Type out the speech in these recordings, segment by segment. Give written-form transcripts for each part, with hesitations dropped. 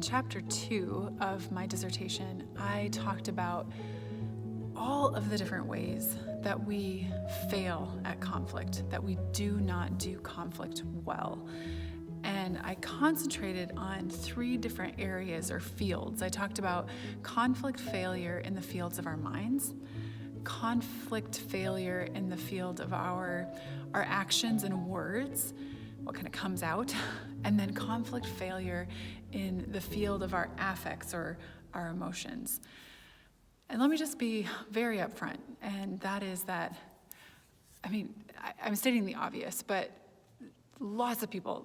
In chapter 2 of my dissertation, I talked about all of the different ways that we fail at conflict, that we do not do conflict well. And I concentrated on 3 different areas or fields. I talked about conflict failure in the fields of our minds, conflict failure in the field of our actions and words, what kind of comes out, and then conflict failure in the field of our affects or our emotions. And let me just be very upfront, and that is that, I'm stating the obvious, but lots of people,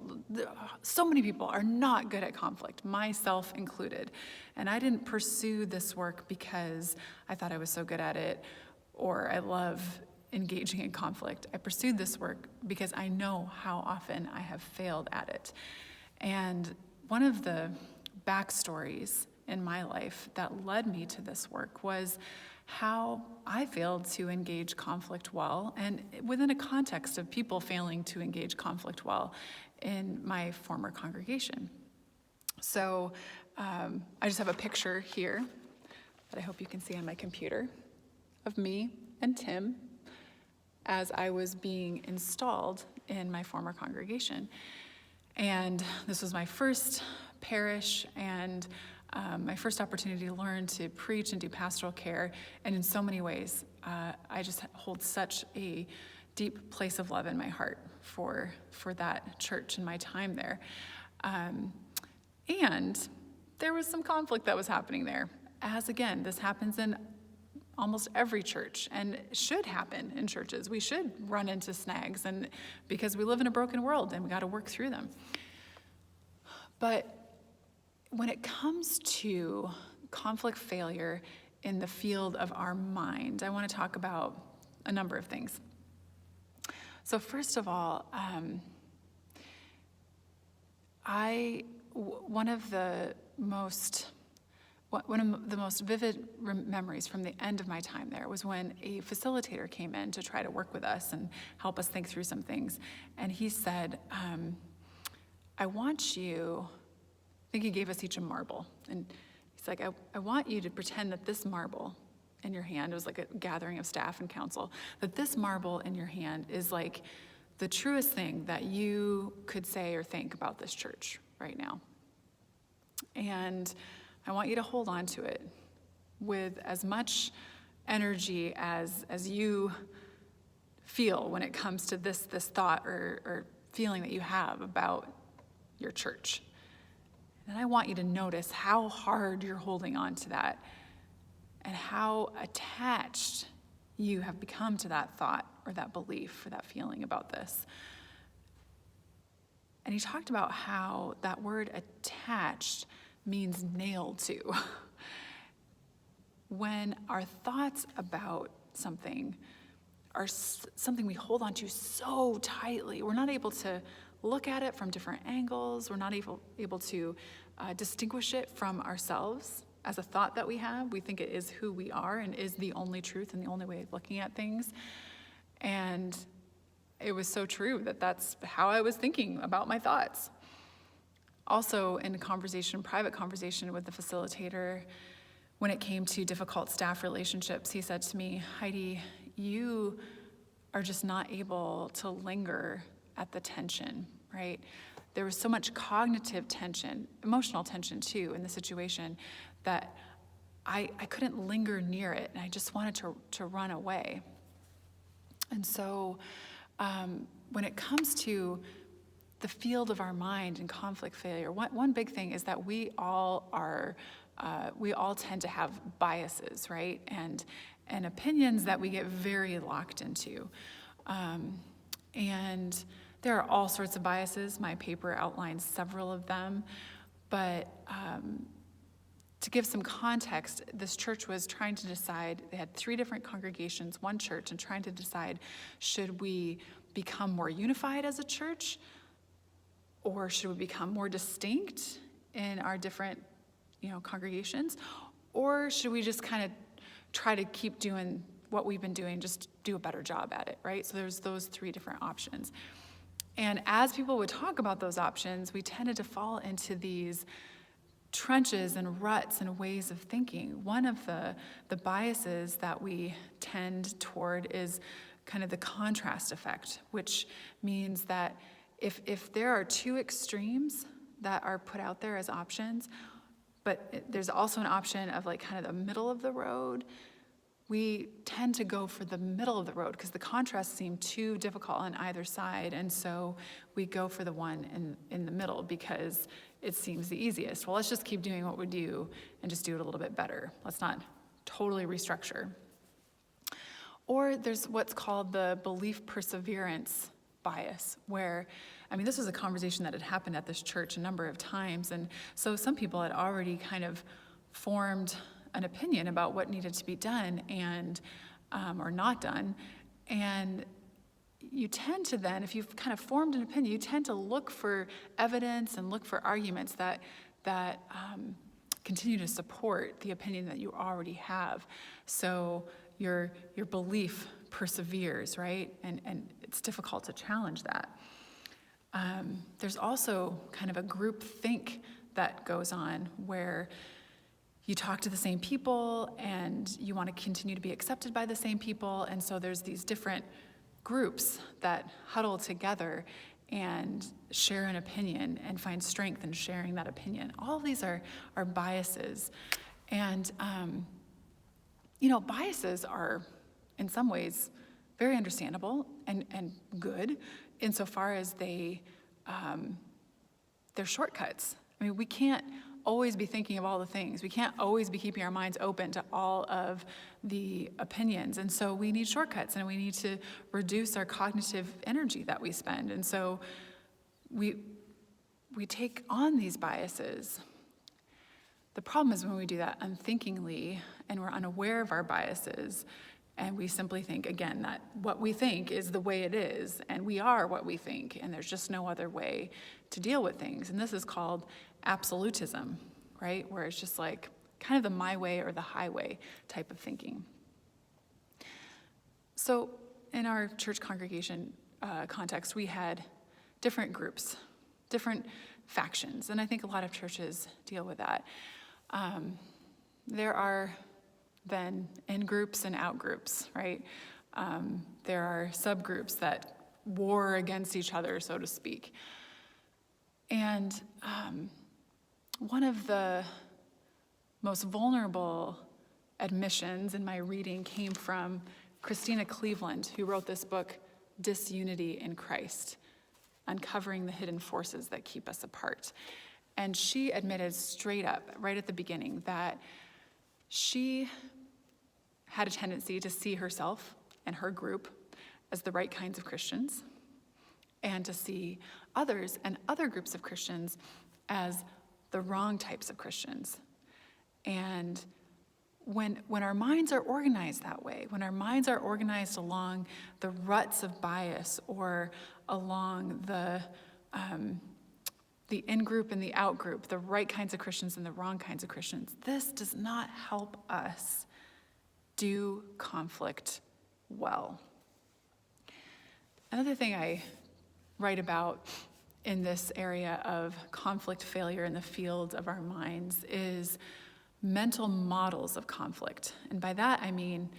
so many people are not good at conflict, myself included. And I didn't pursue this work because I thought I was so good at it or I love engaging in conflict. I pursued this work because I know how often I have failed at it. And one of the backstories in my life that led me to this work was how I failed to engage conflict well, and within a context of people failing to engage conflict well in my former congregation. So I just have a picture here that I hope you can see on my computer of me and Tim as I was being installed in my former congregation. And this was my first parish and my first opportunity to learn to preach and do pastoral care. And in so many ways, I just hold such a deep place of love in my heart for that church and my time there. And there was some conflict that was happening there. As again, this happens in almost every church and should happen in churches. We should run into snags and because we live in a broken world and we got to work through them. But when it comes to conflict failure in the field of our mind, I want to talk about a number of things. So first of all, one of the most vivid memories from the end of my time there was when a facilitator came in to try to work with us and help us think through some things. And he said, I want you, I think he gave us each a marble. And he's like, I want you to pretend that this marble in your hand, it was like a gathering of staff and council, that this marble in your hand is like the truest thing that you could say or think about this church right now. And I want you to hold on to it with as much energy as you feel when it comes to this thought or feeling that you have about your church. And I want you to notice how hard you're holding on to that and how attached you have become to that thought or that belief or that feeling about this. And he talked about how that word attached means nailed to. When our thoughts about something are something we hold on to so tightly, we're not able to look at it from different angles. We're not able to distinguish it from ourselves as a thought that we have. We think it is who we are and is the only truth and the only way of looking at things. And it was so true that that's how I was thinking about my thoughts. Also, in a private conversation with the facilitator, when it came to difficult staff relationships, he said to me, Heidi, you are just not able to linger at the tension, right? There was so much cognitive tension, emotional tension too, in the situation that I couldn't linger near it, and I just wanted to run away. And so when it comes to the field of our mind and conflict failure, one big thing is that we all tend to have biases, right? And opinions that we get very locked into. And there are all sorts of biases. My paper outlines several of them. But to give some context, this church was trying to decide, they had 3 different congregations, one church, and trying to decide, should we become more unified as a church? Or should we become more distinct in our different, congregations? Or should we just kind of try to keep doing what we've been doing, just do a better job at it, right? So there's those 3 different options. And as people would talk about those options, we tended to fall into these trenches and ruts and ways of thinking. One of the biases that we tend toward is kind of the contrast effect, which means that if there are two extremes that are put out there as options, but there's also an option of like kind of the middle of the road, we tend to go for the middle of the road because the contrasts seem too difficult on either side, and so we go for the one in the middle because it seems the easiest. Well, let's just keep doing what we do and just do it a little bit better. Let's not totally restructure. Or there's what's called the belief perseverance bias, where, this was a conversation that had happened at this church a number of times, and so some people had already kind of formed an opinion about what needed to be done and or not done, and you tend to then, if you've kind of formed an opinion, you tend to look for evidence and look for arguments that continue to support the opinion that you already have. So your belief perseveres, right? And it's difficult to challenge that. There's also kind of a group think that goes on where you talk to the same people and you want to continue to be accepted by the same people, and so there's these different groups that huddle together and share an opinion and find strength in sharing that opinion. All of these are biases. And, biases are, in some ways, very understandable and good insofar as they're shortcuts. We can't always be thinking of all the things. We can't always be keeping our minds open to all of the opinions. And so we need shortcuts, and we need to reduce our cognitive energy that we spend. And so we take on these biases. The problem is when we do that unthinkingly and we're unaware of our biases, and we simply think, again, that what we think is the way it is, and we are what we think, and there's just no other way to deal with things. And this is called absolutism, right? Where it's just like kind of the my way or the highway type of thinking. So in our church congregation context, we had different groups, different factions, and I think a lot of churches deal with that. There are then in-groups and out-groups, right? There are subgroups that war against each other, so to speak. And one of the most vulnerable admissions in my reading came from Christina Cleveland, who wrote this book, Disunity in Christ, Uncovering the Hidden Forces That Keep Us Apart. And she admitted straight up, right at the beginning, that she had a tendency to see herself and her group as the right kinds of Christians, and to see others and other groups of Christians as the wrong types of Christians. And when our minds are organized that way, when our minds are organized along the ruts of bias or along the in-group and the out-group, the right kinds of Christians and the wrong kinds of Christians, this does not help us do conflict well. Another thing I write about in this area of conflict failure in the field of our minds is mental models of conflict. And by that I mean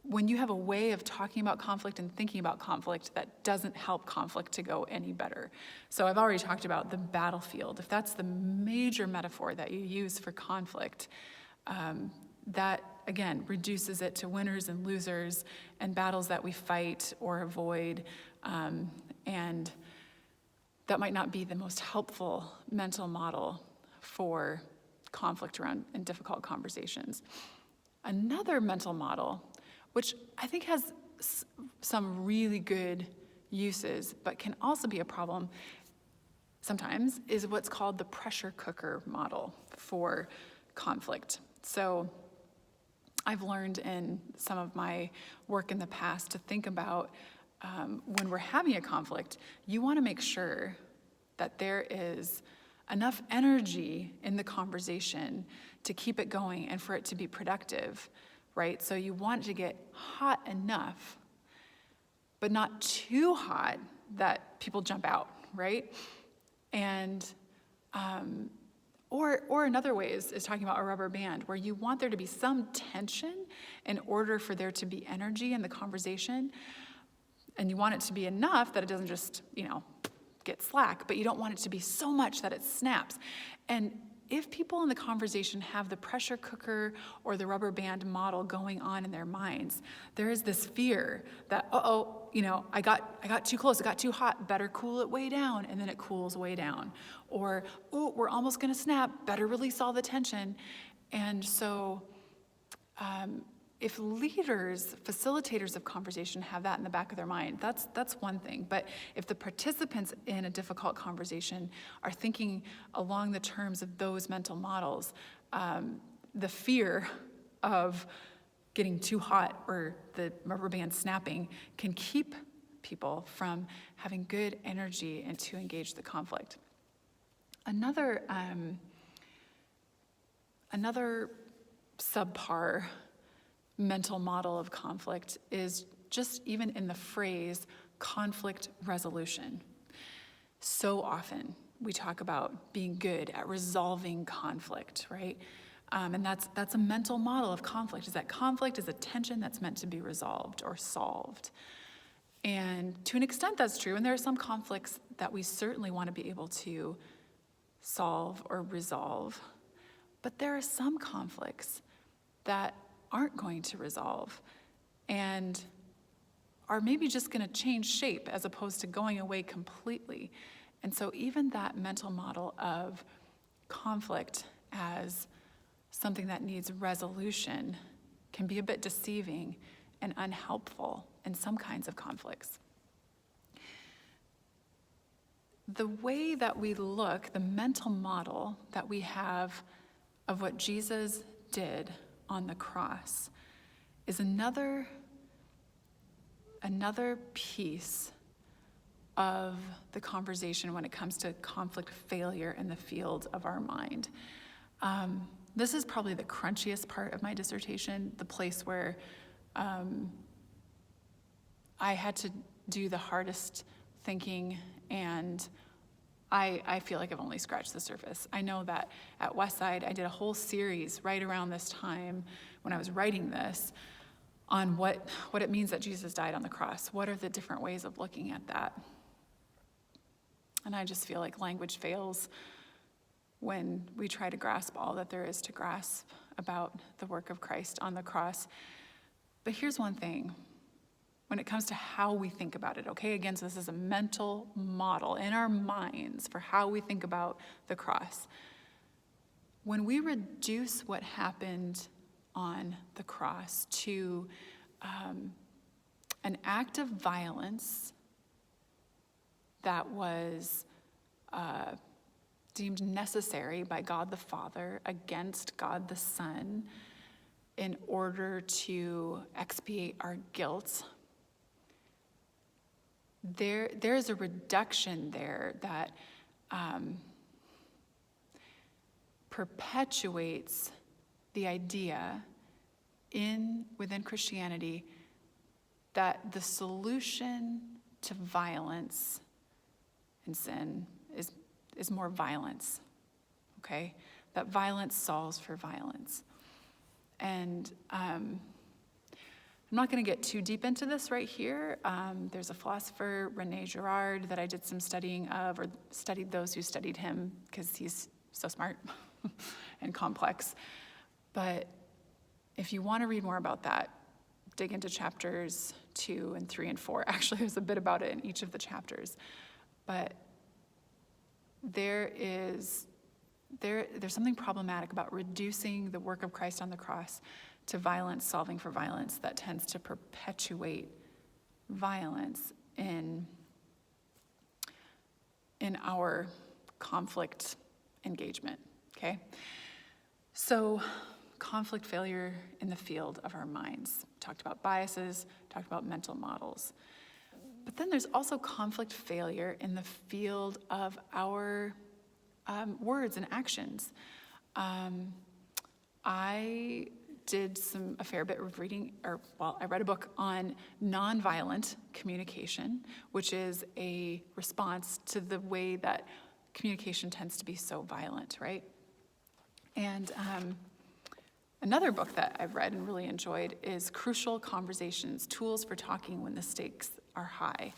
when you have a way of talking about conflict and thinking about conflict that doesn't help conflict to go any better. So I've already talked about the battlefield. If that's the major metaphor that you use for conflict, that, again, reduces it to winners and losers and battles that we fight or avoid, and that might not be the most helpful mental model for conflict around in difficult conversations. Another mental model, which I think has some really good uses, but can also be a problem sometimes, is what's called the pressure cooker model for conflict. So I've learned in some of my work in the past to think about when we're having a conflict, you want to make sure that there is enough energy in the conversation to keep it going and for it to be productive, right? So you want it to get hot enough, but not too hot that people jump out, right? And Or another way is talking about a rubber band, where you want there to be some tension in order for there to be energy in the conversation. And you want it to be enough that it doesn't just, get slack, but you don't want it to be so much that it snaps. And if people in the conversation have the pressure cooker or the rubber band model going on in their minds, there is this fear that, I got too close, it got too hot, better cool it way down, and then it cools way down. Or, we're almost gonna snap, better release all the tension. And so, if leaders, facilitators of conversation have that in the back of their mind, that's one thing. But if the participants in a difficult conversation are thinking along the terms of those mental models, the fear of getting too hot or the rubber band snapping can keep people from having good energy and to engage the conflict. Another subpar mental model of conflict is just even in the phrase conflict resolution. So often we talk about being good at resolving conflict, right? And that's a mental model of conflict, is that conflict is a tension that's meant to be resolved or solved. And to an extent that's true, and there are some conflicts that we certainly want to be able to solve or resolve, but there are some conflicts that aren't going to resolve and are maybe just going to change shape as opposed to going away completely. And so even that mental model of conflict as something that needs resolution can be a bit deceiving and unhelpful in some kinds of conflicts. The way that we look, the mental model that we have of what Jesus did on the cross is another piece of the conversation when it comes to conflict failure in the field of our mind. This is probably the crunchiest part of my dissertation, the place where I had to do the hardest thinking, and I feel like I've only scratched the surface. I know that at Westside, I did a whole series right around this time when I was writing this on what it means that Jesus died on the cross. What are the different ways of looking at that? And I just feel like language fails when we try to grasp all that there is to grasp about the work of Christ on the cross. But here's one thing. When it comes to how we think about it, okay? Again, so this is a mental model in our minds for how we think about the cross. When we reduce what happened on the cross to an act of violence that was deemed necessary by God the Father against God the Son in order to expiate our guilt, there's a reduction there that perpetuates the idea within Christianity that the solution to violence and sin is more violence, okay? That violence solves for violence. And I'm not going to get too deep into this right here. There's a philosopher, René Girard, that I did some studying of, or studied those who studied him, because he's so smart and complex. But if you want to read more about that, dig into chapters 2 and 3 and 4. Actually, there's a bit about it in each of the chapters. But there's something problematic about reducing the work of Christ on the cross to violence, solving for violence, that tends to perpetuate violence in our conflict engagement, okay? So conflict failure in the field of our minds. Talked about biases, talked about mental models. But then there's also conflict failure in the field of our words and actions. I did a fair bit of reading, I read a book on nonviolent communication, which is a response to the way that communication tends to be so violent, right? And another book that I've read and really enjoyed is Crucial Conversations, Tools for Talking When the Stakes Are High.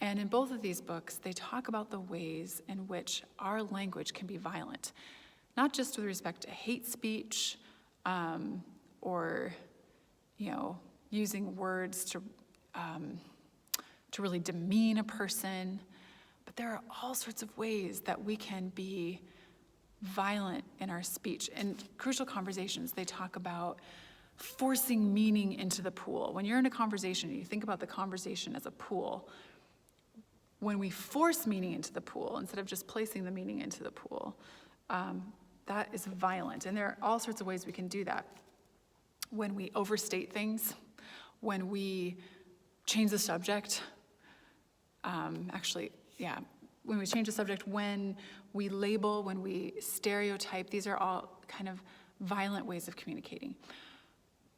And in both of these books, they talk about the ways in which our language can be violent, not just with respect to hate speech or, using words to really demean a person, but there are all sorts of ways that we can be violent in our speech. In Crucial Conversations, they talk about forcing meaning into the pool. When you're in a conversation, you think about the conversation as a pool. When we force meaning into the pool, instead of just placing the meaning into the pool, that is violent. And there are all sorts of ways we can do that. When we overstate things, when we change the subject, when we change the subject, when we label, when we stereotype, these are all kind of violent ways of communicating.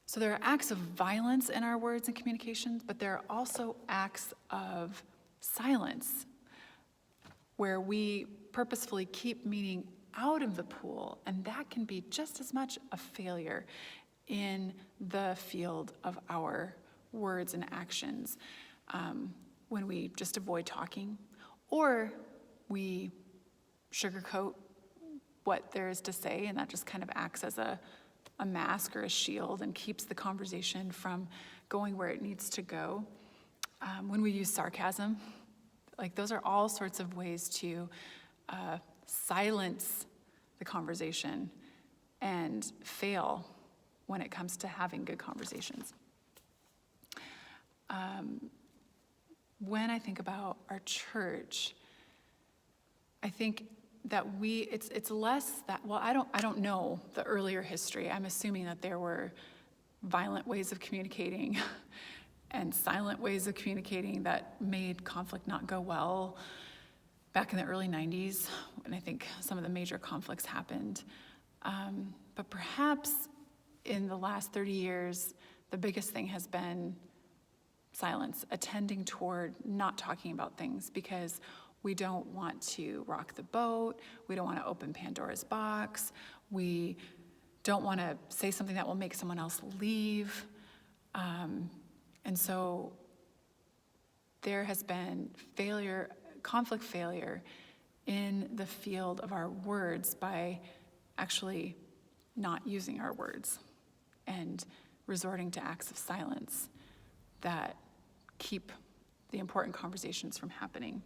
So there are acts of violence in our words and communications, but there are also acts of silence where we purposefully keep meaning out of the pool, and that can be just as much a failure in the field of our words and actions when we just avoid talking, or we sugarcoat what there is to say, and that just kind of acts as a mask or a shield and keeps the conversation from going where it needs to go. When we use sarcasm, those are all sorts of ways to silence the conversation and fail when it comes to having good conversations. When I think about our church, I think that it's less that, I don't know the earlier history. I'm assuming that there were violent ways of communicating and silent ways of communicating that made conflict not go well back in the early 90s, when I think some of the major conflicts happened. But perhaps in the last 30 years, the biggest thing has been silence, attending toward not talking about things because we don't want to rock the boat, we don't want to open Pandora's box, we don't want to say something that will make someone else leave. And so there has been conflict failure in the field of our words by actually not using our words and resorting to acts of silence that keep the important conversations from happening.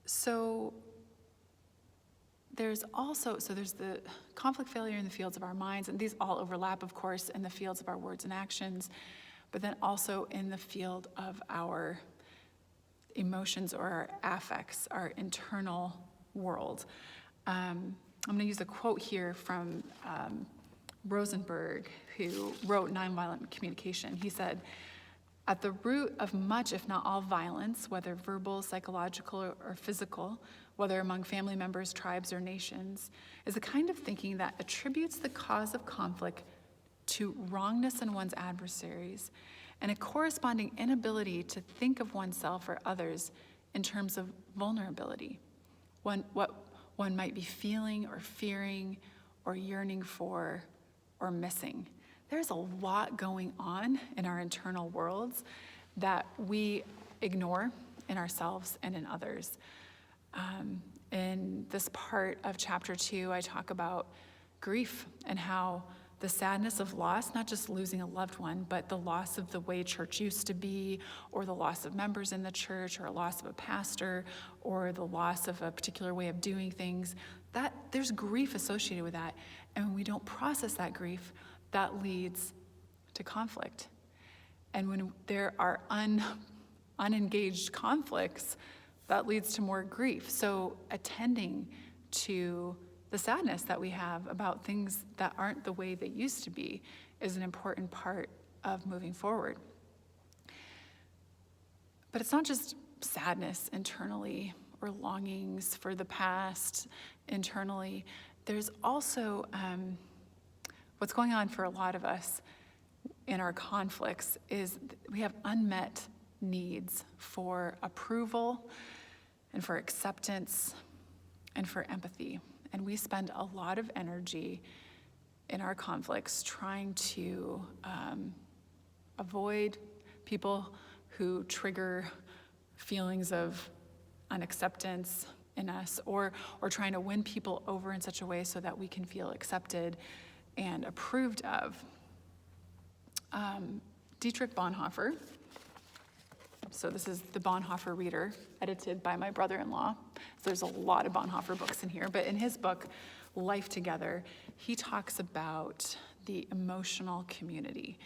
So there's the conflict failure in the fields of our minds, and these all overlap, of course, in the fields of our words and actions, but then also in the field of our emotions or our affects, our internal world. I'm going to use a quote here from Rosenberg, who wrote Nonviolent Communication. He said, "At the root of much, if not all violence, whether verbal, psychological, or physical, whether among family members, tribes, or nations, is a kind of thinking that attributes the cause of conflict to wrongness in one's adversaries and a corresponding inability to think of oneself or others in terms of vulnerability, what one might be feeling or fearing or yearning for or missing." There's a lot going on in our internal worlds that we ignore in ourselves and in others. In this part of chapter 2, I talk about grief and how the sadness of loss, not just losing a loved one, but the loss of the way church used to be, or the loss of members in the church, or a loss of a pastor, or the loss of a particular way of doing things, that there's grief associated with that. And when we don't process that grief, that leads to conflict. And when there are unengaged conflicts, that leads to more grief. So attending to the sadness that we have about things that aren't the way they used to be is an important part of moving forward. But it's not just sadness internally or longings for the past internally. There's also what's going on for a lot of us in our conflicts is we have unmet needs for approval and for acceptance and for empathy. And we spend a lot of energy in our conflicts trying to avoid people who trigger feelings of unacceptance in us, or trying to win people over in such a way so that we can feel accepted and approved of. Dietrich Bonhoeffer, so this is the Bonhoeffer Reader, edited by my brother-in-law. So there's a lot of Bonhoeffer books in here, but in his book, Life Together, he talks about the emotional community.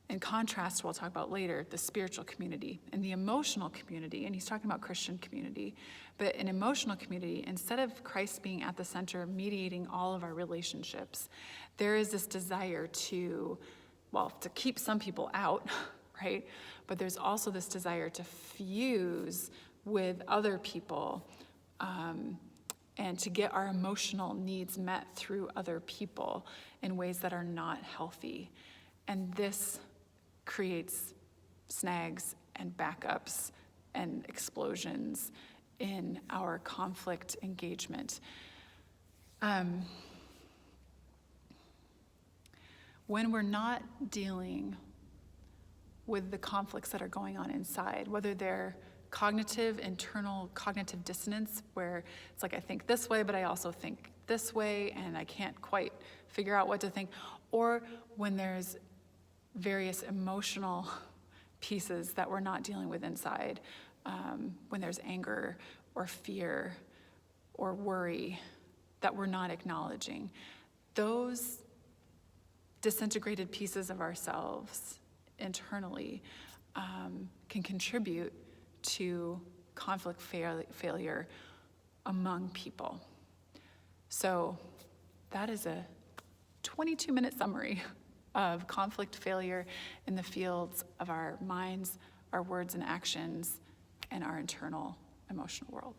In contrast to what we'll talk about later, the spiritual community and the emotional community, and he's talking about Christian community, but an emotional community, instead of Christ being at the center, mediating all of our relationships, there is this desire to keep some people out, right? But there's also this desire to fuse with other people and to get our emotional needs met through other people in ways that are not healthy. And this creates snags and backups and explosions in our conflict engagement. When we're not dealing with the conflicts that are going on inside, whether they're internal cognitive dissonance, where it's like I think this way, but I also think this way, and I can't quite figure out what to think, or when there's various emotional pieces that we're not dealing with inside, when there's anger or fear or worry that we're not acknowledging. Those disintegrated pieces of ourselves internally can contribute to conflict failure among people. So that is a 22-minute summary of conflict failure in the fields of our minds, our words and actions, and our internal emotional world.